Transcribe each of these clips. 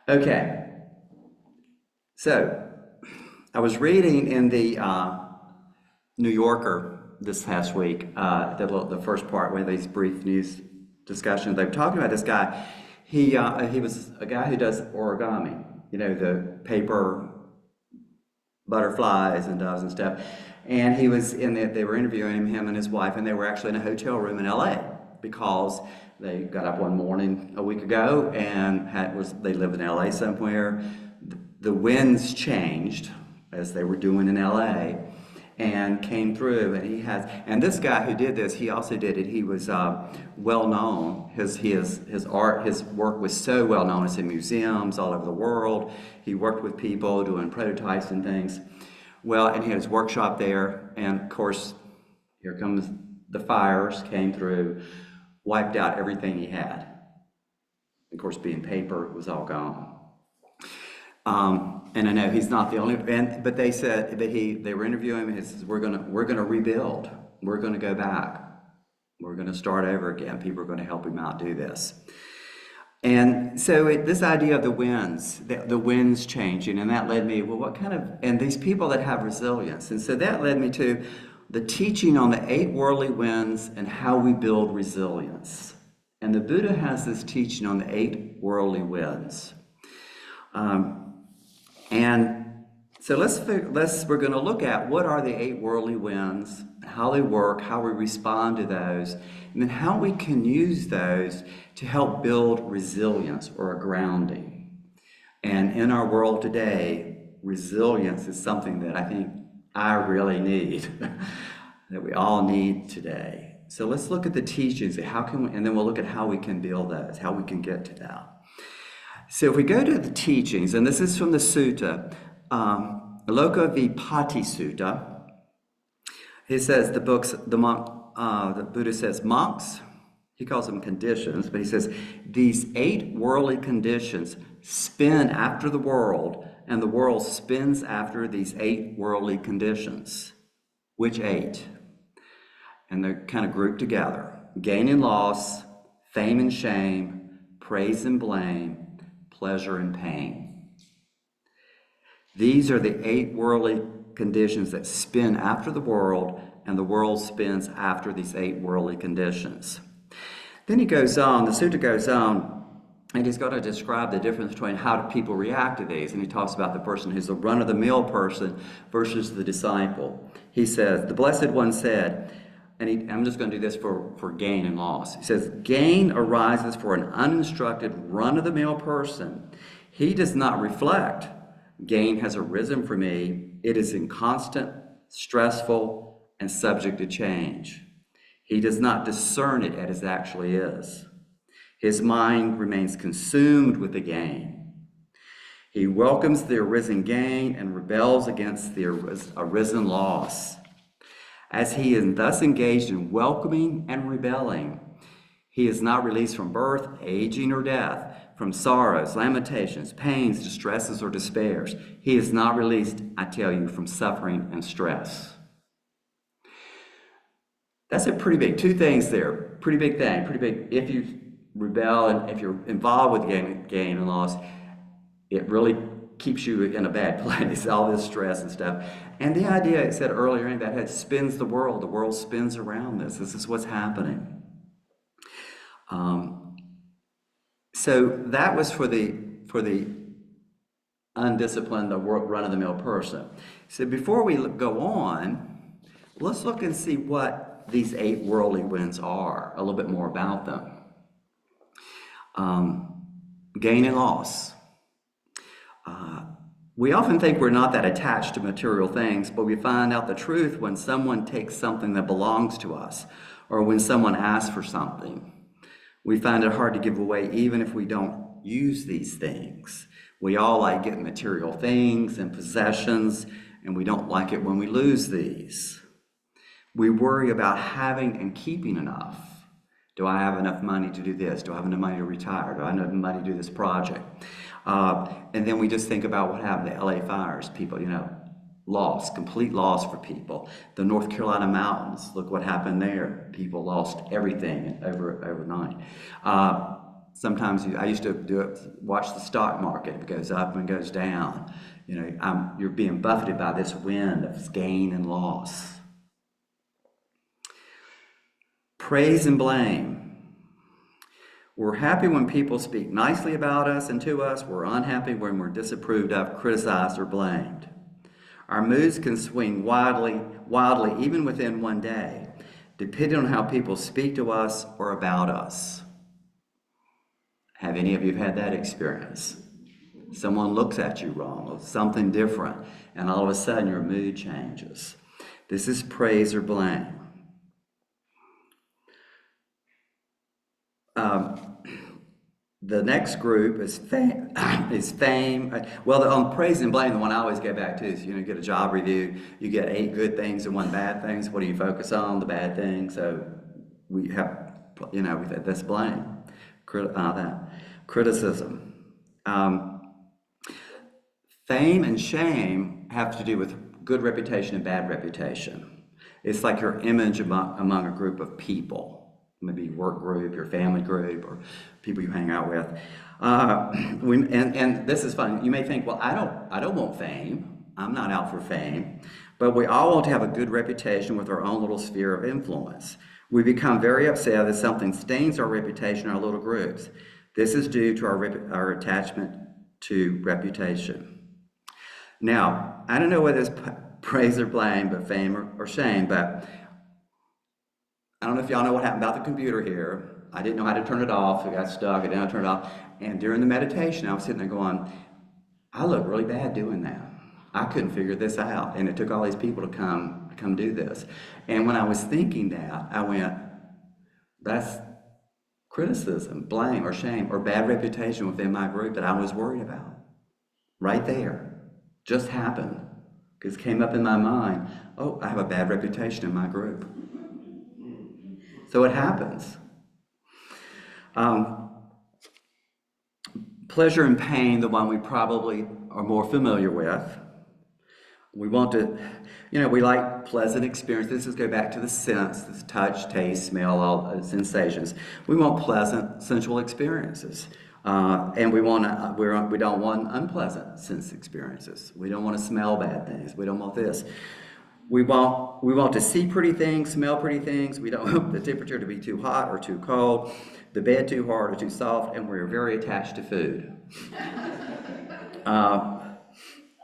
Okay, so I was reading in the New Yorker this past week, the first part, one of these brief news discussions. They were talking about this guy. He was a guy who does origami, the paper butterflies and doves and stuff. And he was they were interviewing him and his wife, and they were actually in a hotel room in LA because they got up one morning a week ago and they lived in LA somewhere. The winds changed as they were doing in LA and came through, and this guy who did this, he also did it. He was well known. His work was so well known. It's in museums all over the world. He worked with people doing prototypes and things. Well, and he had his workshop there, and of course, here comes the fires, came through, wiped out everything he had. Of course, being paper, it was all gone. And I know he's not the only, but they said that they were interviewing him. He says, "We're gonna rebuild. We're gonna go back. We're gonna start over again. People are going to help him out do this." And so this idea of the winds changing, and that led me, well, and these people that have resilience. And so that led me to the teaching on the 8 worldly winds and how we build resilience. And the Buddha has this teaching on the 8 worldly winds. And so we're going to look at what are the 8 worldly winds, how they work, how we respond to those, and then how we can use those to help build resilience or a grounding. And in our world today, resilience is something that I think I really need, that we all need today. So let's look at the teachings, and then we'll look at how we can build those, how we can get to that. So if we go to the teachings, and this is from the sutta, Loka Vipati Sutta. He says the Buddha says monks, he calls them conditions, but he says these 8 worldly conditions spin after the world, and the world spins after these 8 worldly conditions. Which 8? And they're kind of grouped together. Gain and loss, fame and shame, praise and blame, pleasure and pain. These are the 8 worldly conditions that spin after the world, and the world spins after these 8 worldly conditions. Then he goes on, the sutta goes on, and he's going to describe the difference between how do people react to these. And he talks about the person who's the run-of-the-mill person versus the disciple. He says, the Blessed One said, I'm just going to do this for gain and loss. He says, gain arises for an uninstructed, run-of-the-mill person. He does not reflect. Gain has arisen for me. It is inconstant, stressful, and subject to change. He does not discern it as it actually is. His mind remains consumed with the gain. He welcomes the arisen gain and rebels against the arisen loss. As he is thus engaged in welcoming and rebelling, he is not released from birth, aging, or death, from sorrows, lamentations, pains, distresses, or despairs. He is not released, I tell you, from suffering and stress. That's a pretty big, 2 things there. Pretty big thing, pretty big. If you rebel and if you're involved with gain and loss, it really keeps you in a bad place, all this stress and stuff. And the idea, I said earlier, in that it spins the world spins around this. This is what's happening. So that was for the undisciplined, the run-of-the-mill person. So before we go on, let's look and see what these 8 worldly winds are, a little bit more about them. Gain and loss. We often think we're not that attached to material things, but we find out the truth when someone takes something that belongs to us, or when someone asks for something. We find it hard to give away even if we don't use these things. We all like getting material things and possessions, and we don't like it when we lose these. We worry about having and keeping enough. Do I have enough money to do this? Do I have enough money to retire? Do I have enough money to do this project? And then we just think about what happened to LA fires. People, loss, complete loss for people. The North Carolina mountains, look what happened there. People lost everything overnight. Sometimes I used to do it, watch the stock market. It goes up and goes down. You're being buffeted by this wind of gain and loss. Praise and blame. We're happy when people speak nicely about us and to us. We're unhappy when we're disapproved of, criticized, or blamed. Our moods can swing wildly, even within one day, depending on how people speak to us or about us. Have any of you had that experience? Someone looks at you wrong or something different, and all of a sudden your mood changes. This is praise or blame. The next group is fame. Well, on praise and blame, the one I always go back to is, you get a job review, you get 8 good things and 1 bad thing. So what do you focus on? The bad thing. So we have, this blame, that criticism. Fame and shame have to do with good reputation and bad reputation. It's like your image among a group of people. Maybe your work group, your family group, or people you hang out with. And this is fun. You may think, well, I don't want fame. I'm not out for fame. But we all want to have a good reputation with our own little sphere of influence. We become very upset if something stains our reputation in our little groups. This is due to our attachment to reputation. Now, I don't know whether it's praise or blame, but fame or shame, but I don't know if y'all know what happened about the computer here. I didn't know how to turn it off. It got stuck. I didn't know how to turn it off. And during the meditation, I was sitting there going, I look really bad doing that. I couldn't figure this out. And it took all these people to come do this. And when I was thinking that, I went, that's criticism, blame, or shame, or bad reputation within my group that I was worried about. Right there. Just happened. Because it came up in my mind, oh, I have a bad reputation in my group. So it happens. Pleasure and pain, the one we probably are more familiar with. We want to, we like pleasant experiences. Let's go back to the sense, this touch, taste, smell, all the sensations. We want pleasant, sensual experiences. And we don't want unpleasant sense experiences. We don't want to smell bad things. We don't want this. We want to see pretty things, smell pretty things. We don't want the temperature to be too hot or too cold, the bed too hard or too soft, and we're very attached to food.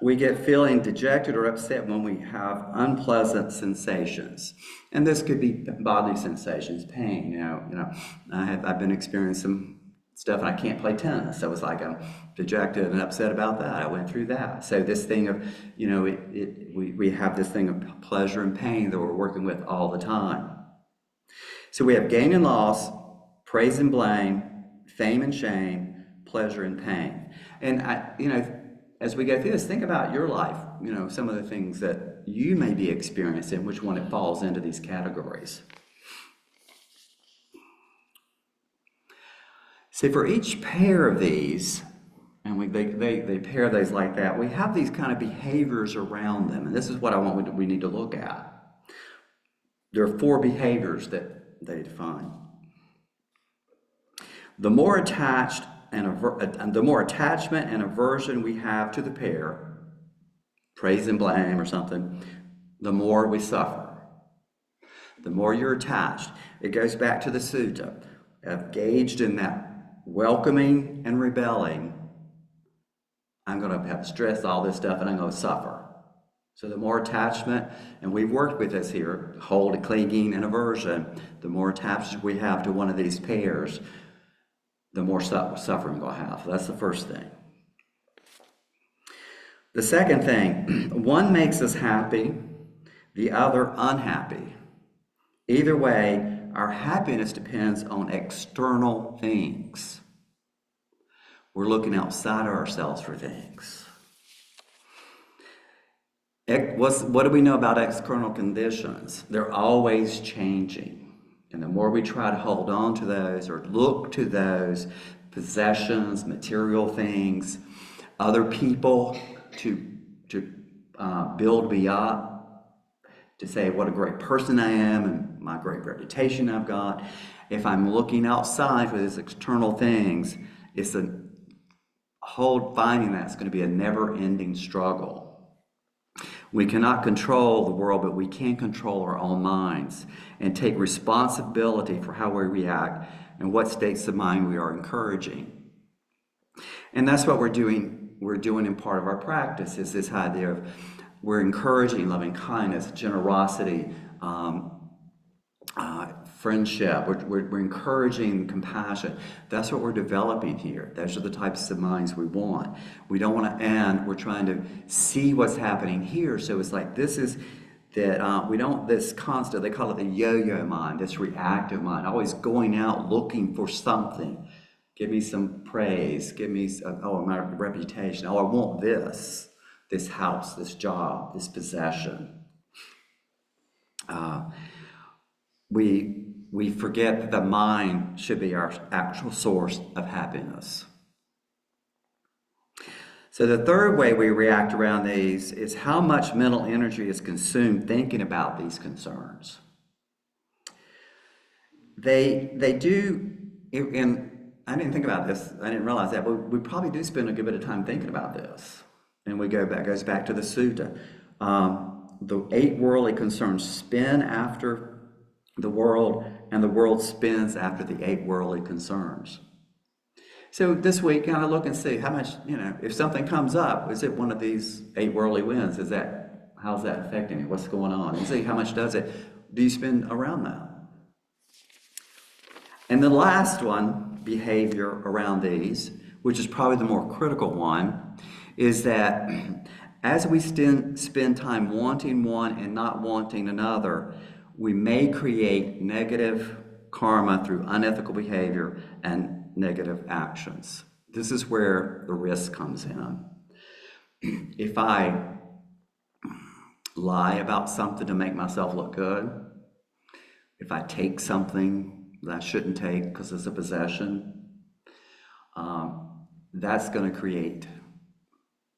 We get feeling dejected or upset when we have unpleasant sensations. And this could be bodily sensations, pain, I've been experiencing some stuff and I can't play tennis. So it's like I'm dejected and upset about that. I went through that. So this thing of, we have this thing of pleasure and pain that we're working with all the time. So we have gain and loss, praise and blame, fame and shame, pleasure and pain. And as we go through this, think about your life, some of the things that you may be experiencing, which one it falls into these categories. So for each pair of these, and they pair these like that, we have these kind of behaviors around them. And this is what we need to look at. There are 4 behaviors that they define. The more attachment and aversion we have to the pair, praise and blame or something, the more we suffer. The more you're attached. It goes back to the sutta. Engaged in that welcoming and rebelling, I'm going to have stress, all this stuff, and I'm going to suffer. So the more attachment, and we've worked with this here, hold, clinging, and aversion, the more attachment we have to one of these pairs, the more suffering we'll have. So that's the first thing. The second thing, one makes us happy, the other unhappy. Either way, our happiness depends on external things. We're looking outside of ourselves for things. What do we know about external conditions? They're always changing. And the more we try to hold on to those or look to those possessions, material things, other people to build me up, to say what a great person I am and my great reputation I've got. If I'm looking outside for these external things, it's a whole finding that's going to be a never-ending struggle. We cannot control the world, but we can control our own minds and take responsibility for how we react and what states of mind we are encouraging. And that's what we're doing in part of our practice, is this idea of we're encouraging loving kindness, generosity, friendship. We're encouraging compassion. That's what we're developing here. Those are the types of minds we want. We don't want to end. We're trying to see what's happening here. So it's like this is that we don't, this constant, they call it the yo-yo mind, this reactive mind, always going out looking for something. Give me some praise. Give me, my reputation. Oh, I want this house, this job, this possession. We forget that the mind should be our actual source of happiness. So the third way we react around these is how much mental energy is consumed thinking about these concerns. They do, and I didn't think about this, I didn't realize that, but we probably do spend a good bit of time thinking about this. And we goes back to the sutta. The 8 worldly concerns spin after the world, and the world spins after the 8 worldly concerns. So this week, kind of look and see how much, if something comes up, is it one of these 8 worldly winds? How's that affecting you? What's going on? And see how much do you spend around that? And the last one, behavior around these, which is probably the more critical one, is that as we spend time wanting one and not wanting another, we may create negative karma through unethical behavior and negative actions. This is where the risk comes in. If I lie about something to make myself look good, if I take something that I shouldn't take because it's a possession, that's going to create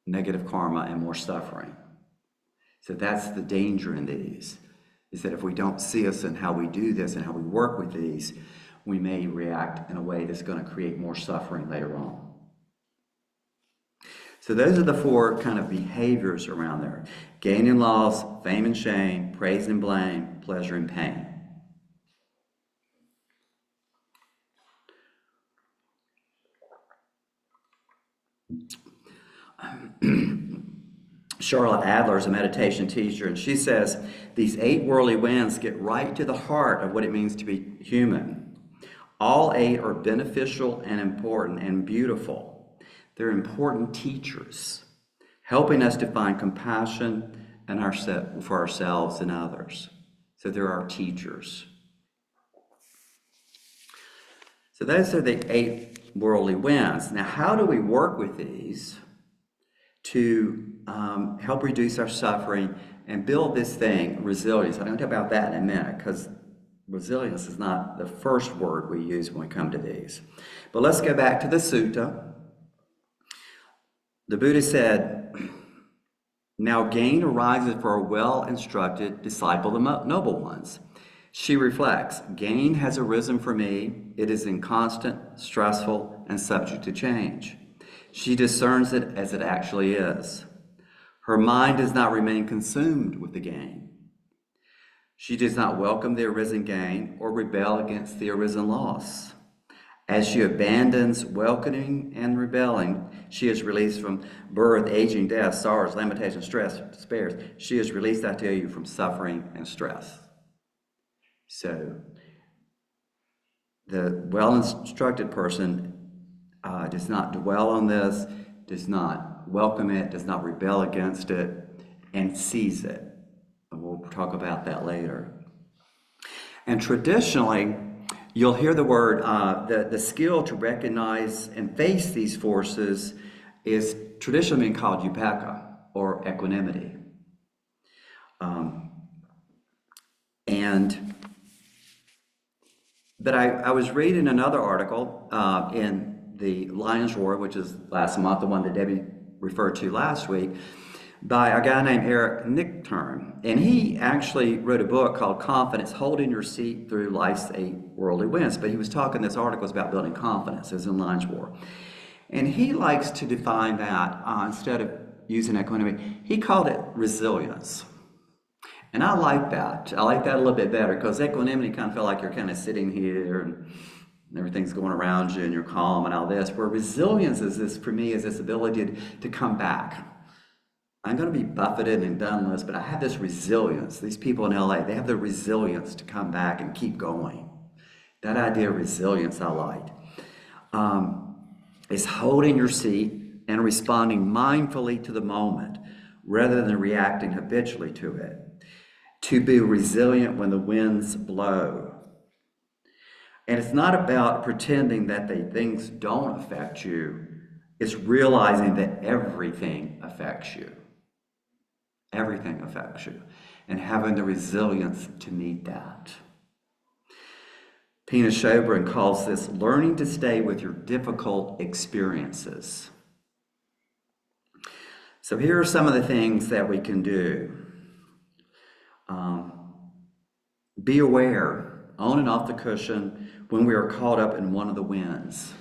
negative karma and more suffering. So that's the danger in these, is that if we don't see us in how we do this and how we work with these, we may react in a way that's going to create more suffering later on. So those are the 4 kind of behaviors around there. Gain and loss, fame and shame, praise and blame, pleasure and pain. Charlotte Adler is a meditation teacher, and she says these 8 worldly winds get right to the heart of what it means to be human. All 8 are beneficial and important and beautiful. They're important teachers, helping us to find compassion for ourselves and others. So they're our teachers. So those are the 8 worldly winds. Now, how do we work with these to help reduce our suffering and build this thing, resilience? I'm going to talk about that in a minute, because resilience is not the first word we use when we come to these. But let's go back to the sutta. The Buddha said, "Now gain arises for a well-instructed disciple of the noble ones." She reflects, "Gain has arisen for me. It is inconstant, stressful, and subject to change." She discerns it as it actually is. Her mind does not remain consumed with the gain. She does not welcome the arisen gain or rebel against the arisen loss. As she abandons welcoming and rebelling, she is released from birth, aging, death, sorrows, lamentations, stress, despairs. She is released, I tell you, from suffering and stress. So, the well-instructed person does not dwell on this, does not welcome it, does not rebel against it, and sees it. And we'll talk about that later. And traditionally, you'll hear the word, the skill to recognize and face these forces is traditionally being called upekkha, or equanimity. But I was reading another article in the Lion's Roar, which is last month, the one that Debbie referred to last week, by a guy named Eric Nichtern. And he actually wrote a book called Confidence, Holding Your Seat Through Life's Eight Worldly Winds. But he was talking, this article was about building confidence, as in Lions War. And he likes to define that, instead of using equanimity, he called it resilience. And I like that. I like that a little bit better, because equanimity kind of feel like you're kind of sitting here and everything's going around you and you're calm and all this. Where resilience is this, for me, is this ability to come back. I'm going to be buffeted and done this, but I have this resilience. These people in LA, they have the resilience to come back and keep going. That idea of resilience I like. Is holding your seat and responding mindfully to the moment rather than reacting habitually to it. To be resilient when the winds blow. And it's not about pretending that things don't affect you. It's realizing that everything affects you. Everything affects you. And having the resilience to meet that. Tina Sjögren calls this learning to stay with your difficult experiences. So here are some of the things that we can do. Be aware, on and off the cushion, when we are caught up in one of the winds.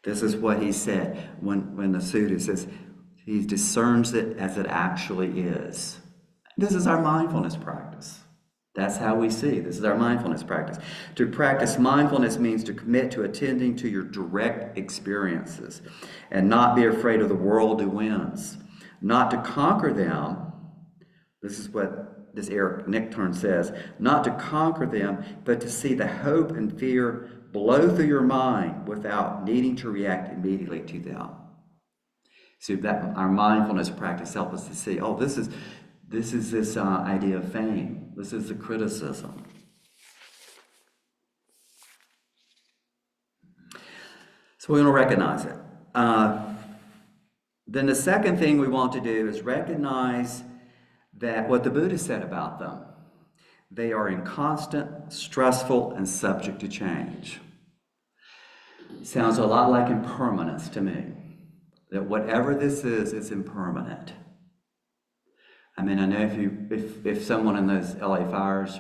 This is what he said when the Sutta says, he discerns it as it actually is. This is our mindfulness practice. That's how we see. This is our mindfulness practice. To practice mindfulness means to commit to attending to your direct experiences and not be afraid of the worldly winds. Not to conquer them. This is what this Eric Nichtern says. Not to conquer them, but to see the hope and fear blow through your mind without needing to react immediately to them. So that our mindfulness practice helps us to see, oh, this is this idea of fame. This is the criticism. So we want to recognize it. Then the second thing we want to do is recognize that what the Buddha said about them. They are inconstant, stressful, and subject to change. Sounds a lot like impermanence to me. That whatever this is, it's impermanent. I mean, I know if someone in those LA fires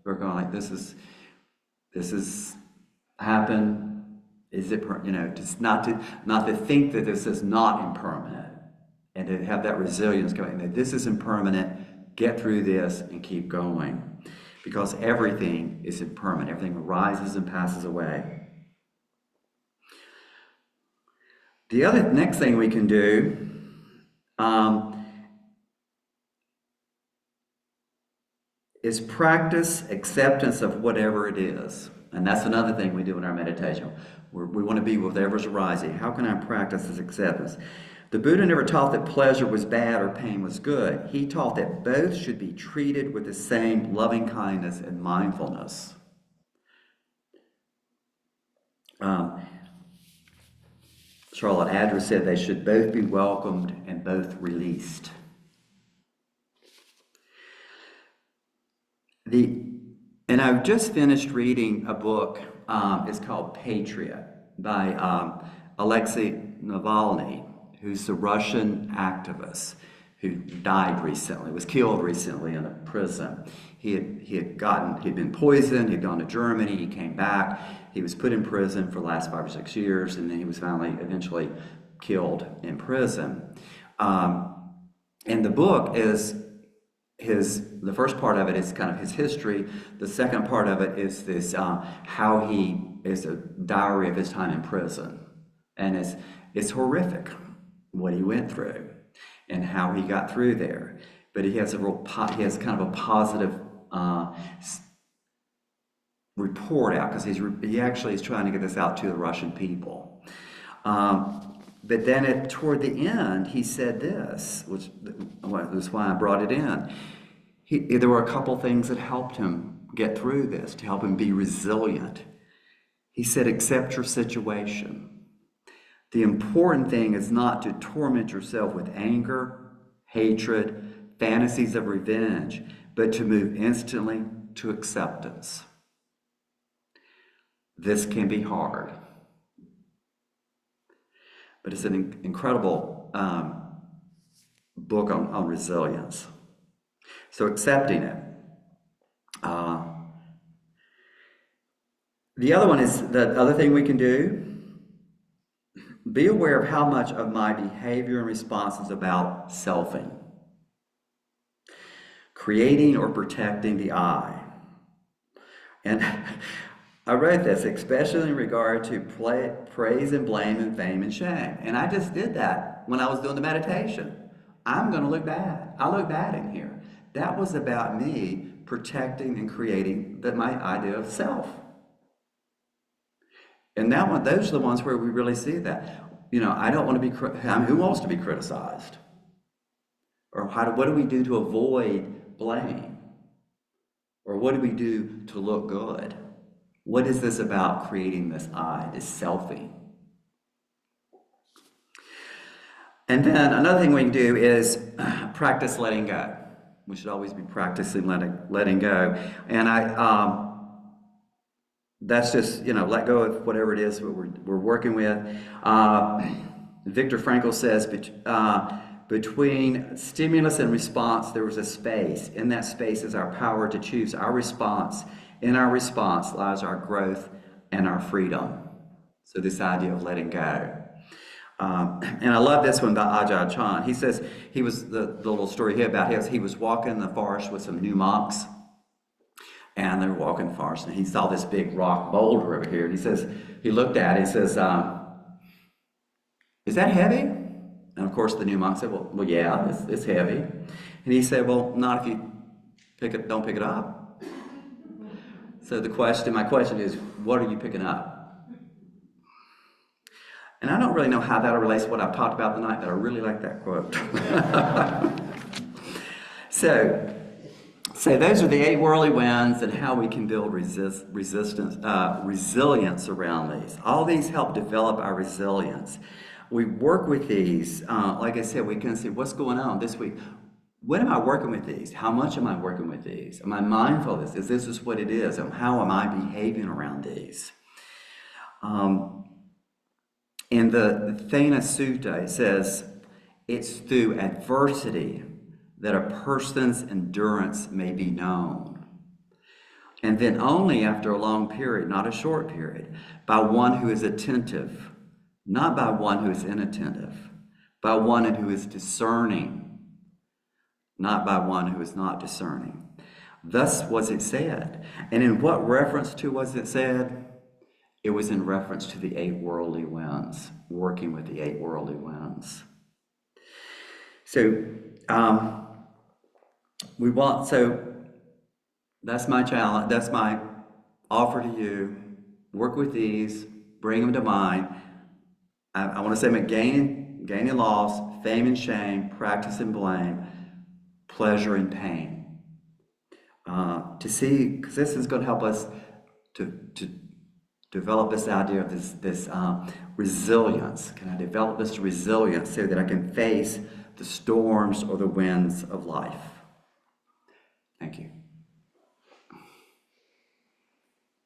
were going like, this is happened, is it, just not to think that this is not impermanent, and to have that resilience going, that this is impermanent, get through this and keep going, because everything is impermanent. Everything arises and passes away. The next thing we can do is practice acceptance of whatever it is. And that's another thing we do in our meditation. We want to be with whatever's arising. How can I practice this acceptance? The Buddha never taught that pleasure was bad or pain was good. He taught that both should be treated with the same loving kindness and mindfulness. Charlotte Adler said they should both be welcomed and both released. And I've just finished reading a book. It's called Patriot by Alexei Navalny, who's a Russian activist who died recently, was killed recently in a prison. He'd been poisoned, he'd gone to Germany, he came back, he was put in prison for the last 5 or 6 years, and then he was eventually killed in prison. And the book is the first part of it is kind of his history. The second part of it is this, how he is a diary of his time in prison. And it's horrific what he went through and how he got through there. But he has kind of a positive report out, because he actually is trying to get this out to the Russian people. But then toward the end, he said this, which is why I brought it in. There were a couple things that helped him get through this, to help him be resilient. He said, accept your situation. The important thing is not to torment yourself with anger, hatred, fantasies of revenge, but to move instantly to acceptance. This can be hard. But it's an incredible book on resilience. So accepting it. The other one is, the other thing we can do, be aware of how much of my behavior and response is about selfing, creating or protecting the I. And I wrote this, especially in regard to praise and blame and fame and shame. And I just did that when I was doing the meditation. I'm going to look bad. I look bad in here. That was about me protecting and creating my idea of self. And that one, those are the ones where we really see that. You know, I don't want to be, who wants to be criticized? Or what do we do to avoid blame? Or what do we do to look good? What is this about creating this I, this selfie? And then another thing we can do is practice letting go. We should always be practicing letting go. And that's just, you know, let go of whatever it is we're working with. Viktor Frankl says, between stimulus and response, there was a space. In that space is our power to choose our response. In our response lies our growth and our freedom. So this idea of letting go. And I love this one by Ajahn Chah. He says, he was, the little story here about him, he was walking in the forest with some new monks. And they were walking in the forest, and he saw this big rock boulder over here. And he says, he looked at it, he says, is that heavy? And of course the new monk said, well yeah, it's heavy. And he said, well, not if you don't pick it up. So my question is, what are you picking up? And I don't really know how that relates to what I've talked about tonight, but I really like that quote. So those are the 8 worldly winds and how we can build resilience around these. All these help develop our resilience. We work with these, like I said, we can see what's going on this week. When am I working with these? How much am I working with these? Am I mindful of this? Is this what it is? And how am I behaving around these? In the Thana Sutta, it says, it's through adversity that a person's endurance may be known. And then only after a long period, not a short period, by one who is attentive, not by one who is inattentive, by one who is discerning, not by one who is not discerning. Thus was it said. And in what reference to was it said? It was in reference to the 8 worldly winds, working with the 8 worldly winds. So, that's my challenge, that's my offer to you. Work with these, bring them to mind. I want to say them: gain and loss, fame and shame, practice and blame, pleasure and pain. To see, because this is going to help us to develop this idea of this resilience. Can I develop this resilience so that I can face the storms or the winds of life? Thank you.